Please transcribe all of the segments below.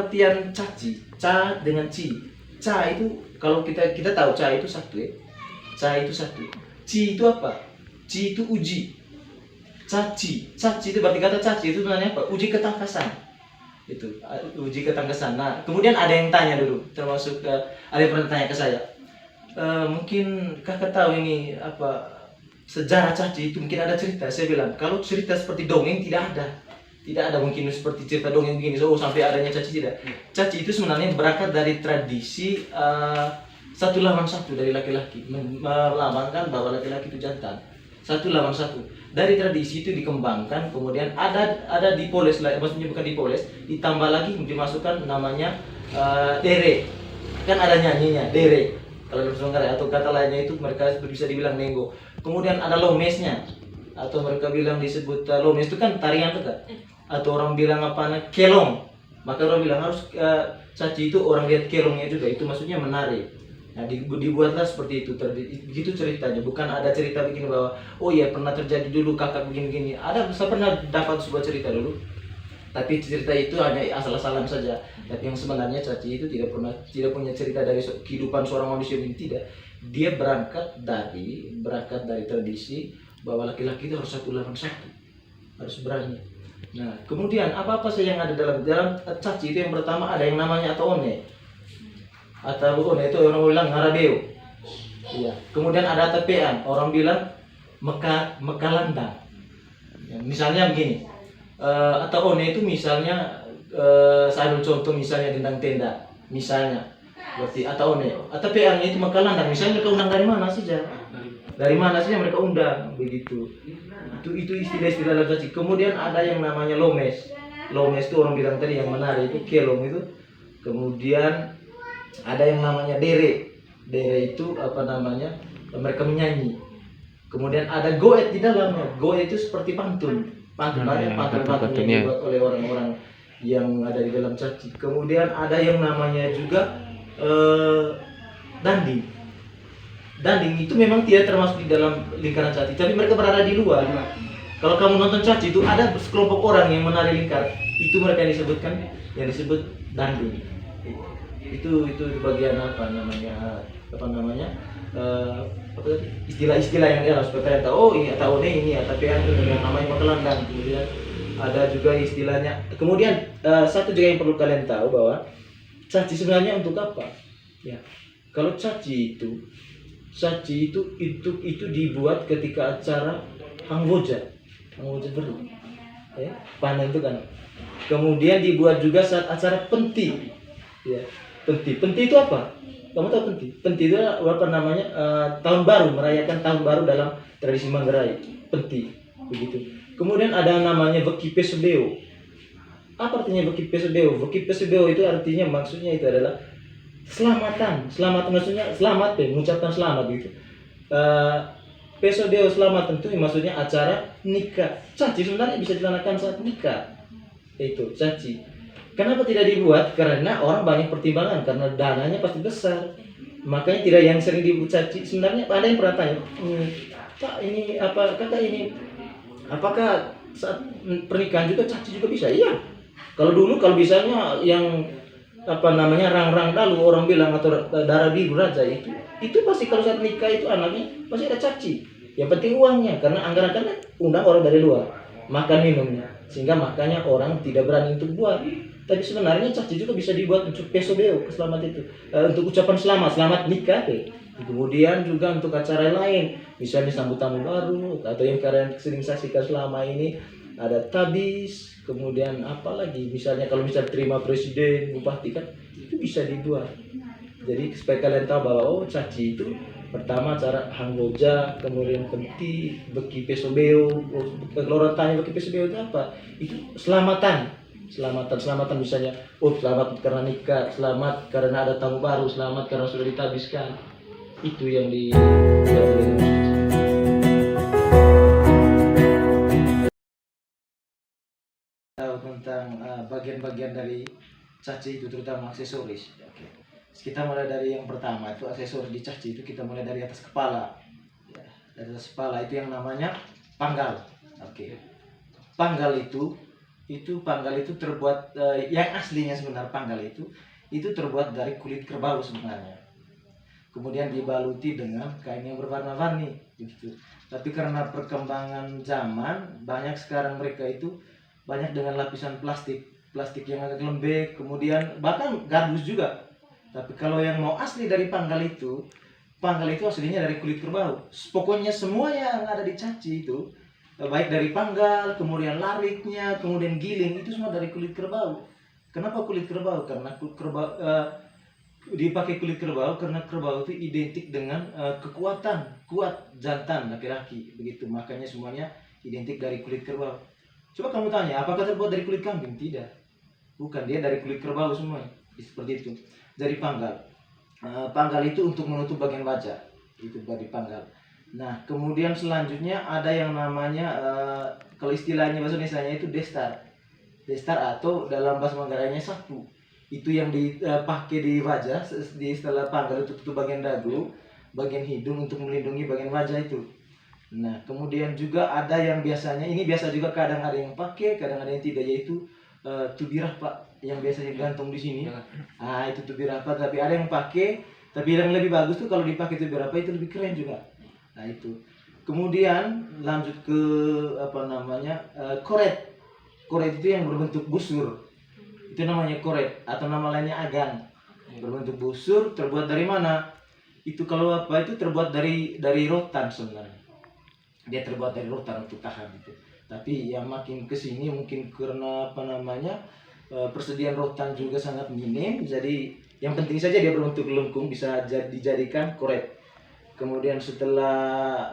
pengertian caci, ca dengan ci. Ca itu kalau kita tahu ca itu satu ya. Ca itu satu. Ci itu apa? Ci itu uji. Caci itu berarti kata caci itu sebenarnya apa? Uji ketangkasan. Itu uji ketangkasan. Nah, kemudian ada yang tanya dulu, termasuk ada yang pernah tanya ke saya. Mungkin kakak tahu ini apa sejarah caci itu mungkin ada cerita. Saya bilang kalau cerita seperti dongeng tidak ada mungkin seperti cerita dongeng begini. So sampai adanya caci tidak. Caci itu sebenarnya berangkat dari tradisi satu lawan satu dari laki-laki, melambangkan bahwa laki-laki itu jantan. Satu lawan satu. Dari tradisi itu dikembangkan, kemudian ada dipoles lah, maksudnya bukan dipoles, ditambah lagi dimasukkan namanya dere. Kan ada nyanyinya dere. Kalau Nusantara atau kata lainnya itu mereka bisa dibilang nenggo. Kemudian ada lomesnya, atau mereka bilang disebut lomes itu kan tarian tuh kan. Atau orang bilang apa kelong. Maka orang bilang harus caci itu orang lihat kelongnya juga, itu maksudnya menari. Nah, dibuatlah seperti itu, begitu ceritanya. Bukan ada cerita begini bahwa oh iya pernah terjadi dulu kakak begini-begini. Saya pernah dapat sebuah cerita dulu, tapi cerita itu hanya asal-asalan saja. Tapi yang sebenarnya caci itu tidak punya cerita dari kehidupan seorang manusia ini, tidak. Dia berangkat dari tradisi bahwa laki-laki itu harus satu lawan satu, harus berani. Nah, kemudian apa saja yang ada dalam caci itu, yang pertama ada yang namanya atau one. Atau itu orang bilang ngarabeo. Iya. Kemudian ada tepean, orang bilang mekalanda. Ya, misalnya begini. Atau one itu misalnya saya ambil contoh misalnya tentang tenda. Misalnya berarti atau one. Atau tepeannya itu mekalanda. Misalnya mereka undang dari mana saja. Dari mana saja mereka undang begitu. Itu istilah-istilah caci. Kemudian ada yang namanya lomes. Lomes itu orang bilang tadi yang menari itu kelong itu. Kemudian ada yang namanya dere itu apa namanya, mereka menyanyi. Kemudian ada goet di dalamnya. Goet itu seperti pantun yang dibuat oleh orang-orang yang ada di dalam caci. Kemudian ada yang namanya juga danding itu memang tidak termasuk di dalam lingkaran caci, tapi mereka berada di luar. Kalau kamu nonton caci itu ada sekelompok orang yang menari lingkar, itu mereka yang disebut danding. Itu bagian istilah-istilah yang dia supaya kalian tahu, oh ini atau ini tapi yang namanya mekelandang. Kemudian ada juga istilahnya. Kemudian satu juga yang perlu kalian tahu bahwa caci sebenarnya untuk apa ya. Kalau caci itu dibuat ketika acara hangwoja baru ya, panen itu kan. Kemudian dibuat juga saat acara penti ya. Penti itu apa? Kamu tahu penti? Penti itu apa namanya? Tahun baru, merayakan tahun baru dalam tradisi Manggarai. Penti, begitu. Kemudian ada namanya Beki Pesebeo. Apa artinya Beki Pesebeo? Beki Pesebeo itu artinya, maksudnya itu adalah selamatan maksudnya selamat ya, mengucapkan selamat gitu. Pesebeo selamatan itu maksudnya acara nikah. Caci sebenarnya bisa dilaksanakan saat nikah. Itu caci. Kenapa tidak dibuat? Karena orang banyak pertimbangan, karena dananya pasti besar. Makanya tidak yang sering dibuat caci. Sebenarnya ada yang pernah tanya, Pak ini apa kata ini? Apakah saat pernikahan juga caci juga bisa? Iya. Kalau misalnya yang apa namanya rang-rang dalu orang bilang atau darah biru raja itu pasti kalau saat nikah itu anaknya pasti ada caci. Yang penting uangnya, karena anggaran kan undang orang dari luar, makan minumnya, sehingga makanya orang tidak berani untuk buat. Tapi sebenarnya caci juga bisa dibuat untuk pesebeo, selamat itu, untuk ucapan selamat nikah deh. Kemudian juga untuk acara lain, misalnya sambut tamu baru, atau yang kalian sering saksikan selama ini ada tabis. Kemudian apa lagi, misalnya kalau terima presiden, bupati kan itu bisa dibuat. Jadi supaya kalian tahu bahwa oh caci itu pertama acara hanggoja, kemudian penti, beki pesebeo. Lorotannya beki pesebeo itu apa? Itu selamatan misalnya, selamat karena nikah, selamat karena ada tamu baru, selamat karena sudah ditabiskan. Itu yang tentang bagian-bagian dari caci itu, terutama aksesoris. Oke. Kita mulai dari yang pertama, itu aksesoris di caci itu kita mulai dari atas kepala ya. Dari atas kepala itu yang namanya panggal. Oke. Panggal itu itu panggal itu terbuat yang aslinya sebenarnya panggal itu terbuat dari kulit kerbau sebenarnya. Kemudian dibaluti dengan kain yang berwarna-warni gitu. Tapi karena perkembangan zaman, banyak sekarang mereka itu banyak dengan lapisan plastik yang agak lembek, kemudian bahkan garbus juga. Tapi kalau yang mau asli dari panggal itu aslinya dari kulit kerbau. Pokoknya semua yang ada di caci itu, baik dari panggal, kemudian lariknya, kemudian giling, itu semua dari kulit kerbau. Kenapa kulit kerbau? Karena dipakai kulit kerbau karena kerbau itu identik dengan kekuatan, kuat, jantan, laki-laki, begitu. Makanya semuanya identik dari kulit kerbau. Coba kamu tanya, apakah terbuat dari kulit kambing? Tidak, bukan, dia dari kulit kerbau semua, seperti itu. Dari panggal. Panggal itu untuk menutup bagian wajah, itu dari panggal. Nah, kemudian selanjutnya ada yang namanya kalau istilahnya bahasa Indonesianya itu destar atau dalam bahasa Manggarainya sapu. Itu yang dipakai di wajah di setelah panggal itu tutup bagian dagu, bagian hidung untuk melindungi bagian wajah itu. Nah, kemudian juga ada yang biasanya, ini biasa juga kadang ada yang pakai, kadang ada yang tidak, yaitu tubirah Pak, yang biasanya gantung di sini. Itu tubirah Pak, tapi ada yang pakai, tapi yang lebih bagus tuh kalau dipakai tubirah Pak itu lebih keren juga. Nah, itu. Kemudian lanjut ke koret. Koret itu yang berbentuk busur. Itu namanya koret atau nama lainnya agan. Berbentuk busur, terbuat dari mana? Itu kalau itu terbuat dari rotan sebenarnya. Dia terbuat dari rotan untuk tahan gitu. Tapi yang makin kesini mungkin karena persediaan rotan juga sangat minim, jadi yang penting saja dia berbentuk lengkung, bisa dijadikan koret. Kemudian setelah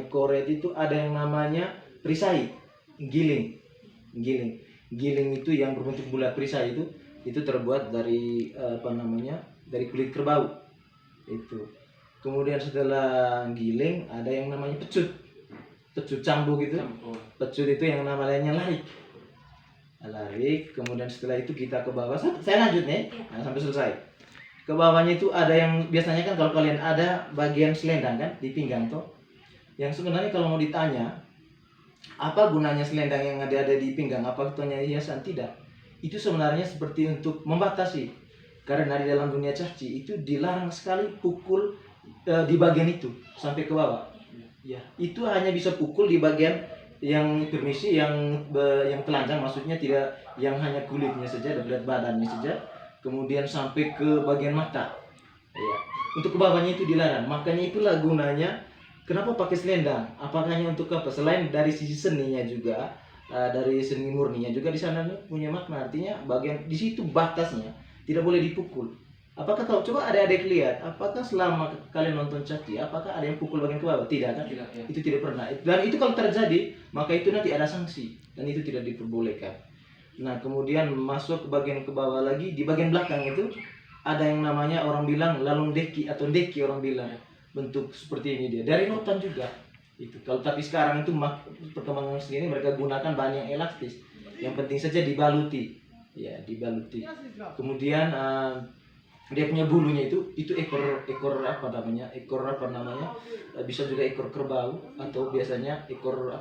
koret itu ada yang namanya perisai, giling itu yang berbentuk bulat. Perisai itu terbuat dari dari kulit kerbau itu. Kemudian setelah giling ada yang namanya pecut cambu gitu. Pecut itu yang namanya larik. Kemudian setelah itu kita ke bawah, saya lanjut nih sampai selesai. Ke bawahnya itu ada yang biasanya kan kalau kalian ada bagian selendang kan di pinggang tuh, yang sebenarnya kalau mau ditanya apa gunanya selendang yang ada di pinggang, apa itu hanya hiasan? Tidak, itu sebenarnya seperti untuk membatasi, karena di dalam dunia caci itu dilarang sekali pukul di bagian itu sampai ke bawah ya. Itu hanya bisa pukul di bagian yang permisi, yang telanjang, maksudnya tidak yang hanya kulitnya saja dan berat badannya saja, kemudian sampai ke bagian mata ya. Untuk ke bawahnya itu dilarang. Makanya itulah gunanya kenapa pakai selendang. Apakah hanya untuk apa? Selain dari sisi seninya juga, dari seni murninya juga di sana punya makna. Artinya bagian di situ batasnya tidak boleh dipukul. Apakah kau coba adik-adik lihat, apakah selama kalian nonton caci, apakah ada yang pukul bagian ke bawah? Tidak kan? Tidak, ya. Itu tidak pernah. Dan itu kalau terjadi, maka itu nanti ada sanksi dan itu tidak diperbolehkan. Nah, kemudian masuk ke bagian ke bawah lagi, di bagian belakang itu ada yang namanya orang bilang lalung deki atau deki, orang bilang bentuk seperti ini dia dari rotan juga itu. Kalau tapi sekarang itu perkembangan sini mereka gunakan bahan yang elastis, yang penting saja dibaluti ya, dibaluti. Kemudian dia punya bulunya itu ekor bisa juga ekor kerbau atau biasanya ekor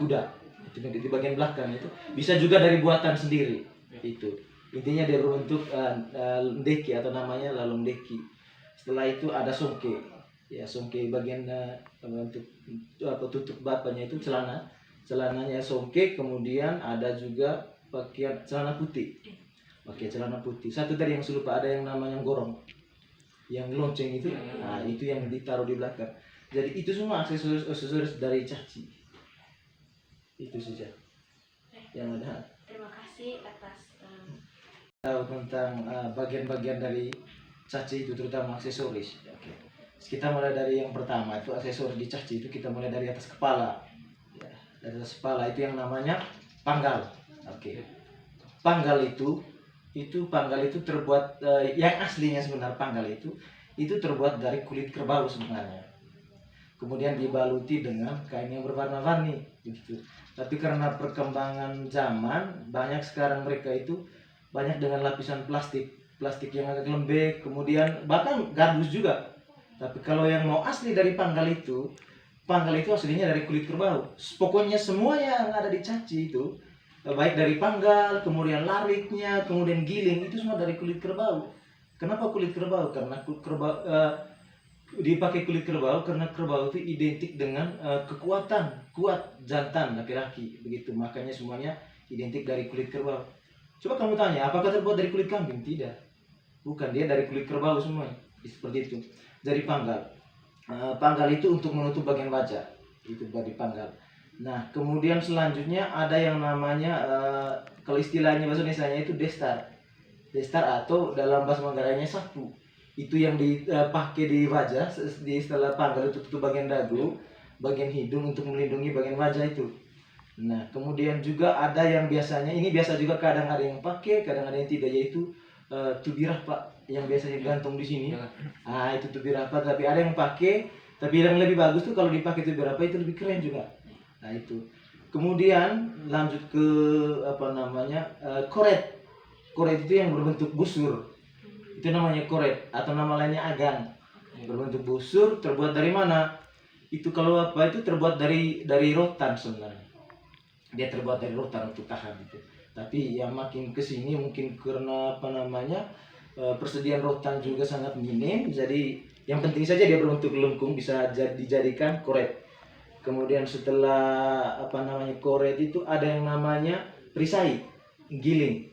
kuda. Itu di bagian belakang itu bisa juga dari buatan sendiri itu. Intinya dia berbentuk deki atau namanya lalung deki. Setelah itu ada songke ya, songke bagian untuk tutup bapaknya itu celananya songke. Kemudian ada juga pakaian celana putih. Pakai celana putih. Satu tadi yang lupa, ada yang namanya gorong, yang lonceng itu. Nah, itu yang ditaruh di belakang. Jadi itu semua aksesoris dari caci. Itu saja yang ada. Terima kasih atas tahu tentang bagian-bagian dari caci itu, terutama aksesoris. Oke. Kita mulai dari yang pertama itu aksesoris di caci itu, kita mulai dari atas kepala. Ya, dari atas kepala itu yang namanya panggal. Oke. Panggal itu terbuat yang aslinya sebenarnya panggal itu terbuat dari kulit kerbau sebenarnya. Kemudian dibaluti dengan kain yang berwarna-warni gitu. Tapi karena perkembangan zaman, banyak sekarang mereka itu banyak dengan lapisan plastik yang agak lembek, kemudian bahkan garbus juga. Tapi kalau yang mau asli dari panggal Panggal itu aslinya dari kulit kerbau. Pokoknya semua yang ada di caci itu, baik dari panggal, kemudian lariknya, kemudian giling, itu semua dari kulit kerbau. Kenapa kulit kerbau? Karena kulit kerbau dipakai kulit kerbau karena kerbau itu identik dengan kekuatan, kuat, jantan, laki-laki, begitu. Makanya semuanya identik dari kulit kerbau. Coba kamu tanya, apakah terbuat dari kulit kambing? Tidak. Bukan, dia dari kulit kerbau semua. Seperti itu. Dari panggal. Panggal itu untuk menutup bagian wajah, itu dari panggal. Nah, kemudian selanjutnya ada yang namanya kalau istilahnya bahasa Indonesianya itu destar. Destar atau dalam bahasa Manggarainya sapu. Itu yang dipakai di wajah di setelah panggal itu tutup bagian dagu, bagian hidung untuk melindungi bagian wajah itu. Nah, kemudian juga ada yang biasanya ini biasa juga kadang ada yang pakai, kadang ada yang tidak, yaitu tubirah Pak, yang biasanya gantung di sini. Ah, itu tubirah Pak, tapi ada yang pakai, tapi yang lebih bagus tuh kalau dipakai tubirah Pak itu lebih keren juga. Nah, itu. Kemudian lanjut ke apa namanya? Koret. Koret itu yang berbentuk busur. Itu namanya koret atau nama lainnya agan. Berbentuk busur, terbuat dari mana? Itu kalau apa itu terbuat dari rotan sebenarnya. Dia terbuat dari rotan untuk tahan itu. Tapi yang makin kesini mungkin karena apa namanya persediaan rotan juga sangat minim, jadi yang penting saja dia berbentuk lengkung bisa dijadikan koret. Kemudian setelah apa namanya koret itu ada yang namanya perisai, giling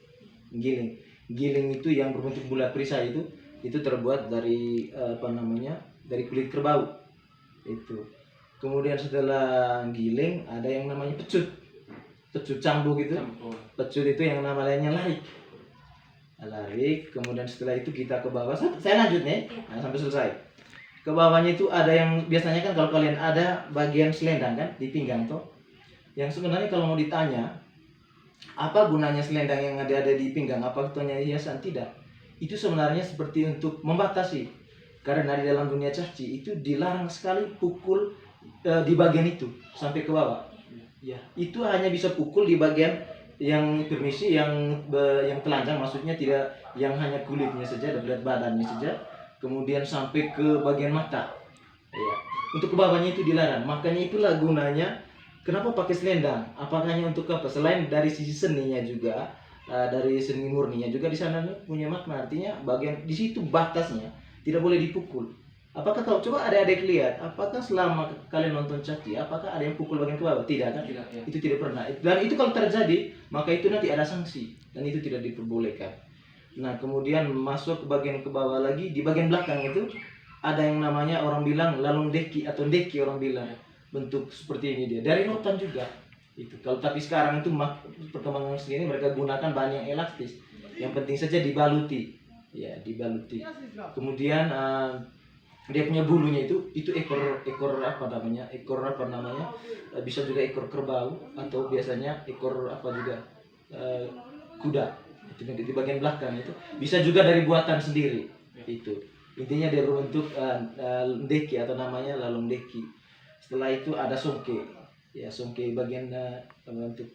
itu yang berbentuk bulat. Perisai itu terbuat dari apa namanya dari kulit kerbau itu. Kemudian setelah giling ada yang namanya pecut cambuk gitu. Pecut itu yang namanya larik. Kemudian setelah itu kita ke bawah. Saya lanjut nih, nah, sampai selesai. Ke bawahnya itu ada yang biasanya kan kalau kalian ada bagian selendang kan di pinggang tuh. Yang sebenarnya kalau mau ditanya apa gunanya selendang yang ada di pinggang? Apa itu hiasan? Tidak. Itu sebenarnya seperti untuk membatasi. Karena di dalam dunia caci itu dilarang sekali pukul di bagian itu sampai ke bawah. Ya, itu hanya bisa pukul di bagian yang permisi, yang telanjang, maksudnya tidak yang hanya kulitnya saja, berat badannya saja, kemudian sampai ke bagian mata. Ya, untuk ke bawahnya itu dilarang. Makanya itulah gunanya kenapa pakai selendang. Apakah hanya untuk apa? Selain dari sisi seninya juga, dari seni murninya juga di sana punya makna. Artinya bagian di situ batasnya tidak boleh dipukul. Apakah kau coba adik-adik lihat, apakah selama kalian nonton caci, apakah ada yang pukul bagian ke bawah? Tidak kan? Tidak, ya. Itu tidak pernah. Dan itu kalau terjadi, maka itu nanti ada sanksi dan itu tidak diperbolehkan. Nah, kemudian masuk ke bagian ke bawah lagi, di bagian belakang itu ada yang namanya orang bilang lalung deki atau deki orang bilang. Bentuk seperti ini dia. Dari rotan juga. Itu. Kalau tapi sekarang itu perkembangan segini mereka gunakan bahan yang elastis. Yang penting saja dibaluti. Ya, dibaluti. Kemudian dia punya bulunya itu ekor apa namanya bisa juga ekor kerbau atau biasanya ekor apa juga kuda itu di bagian belakang. Itu bisa juga dari buatan sendiri. Itu intinya dia berbentuk deki atau namanya lalung deki. Setelah itu ada songke, ya songke bagian untuk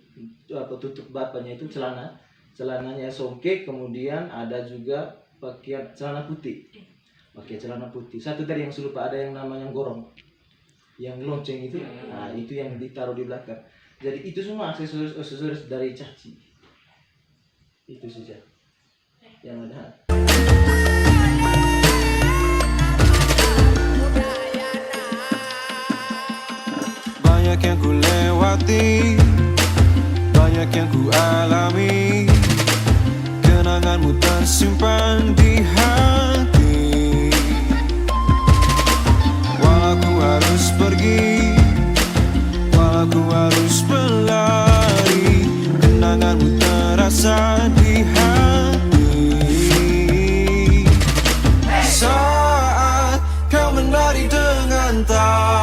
tutup bapaknya itu celananya songke. Kemudian ada juga pakaian celana putih. Pakai celana putih. Satu tadi yang lupa, ada yang namanya gorong, yang lonceng itu. Nah, itu yang ditaruh di belakang. Jadi itu semua aksesoris dari caci. Itu saja yang ada. Banyak yang ku lewati, banyak yang ku alami. Kenanganmu tersimpan di hati. Aku harus pergi, aku harus berlari. Kenanganmu terasa di hati.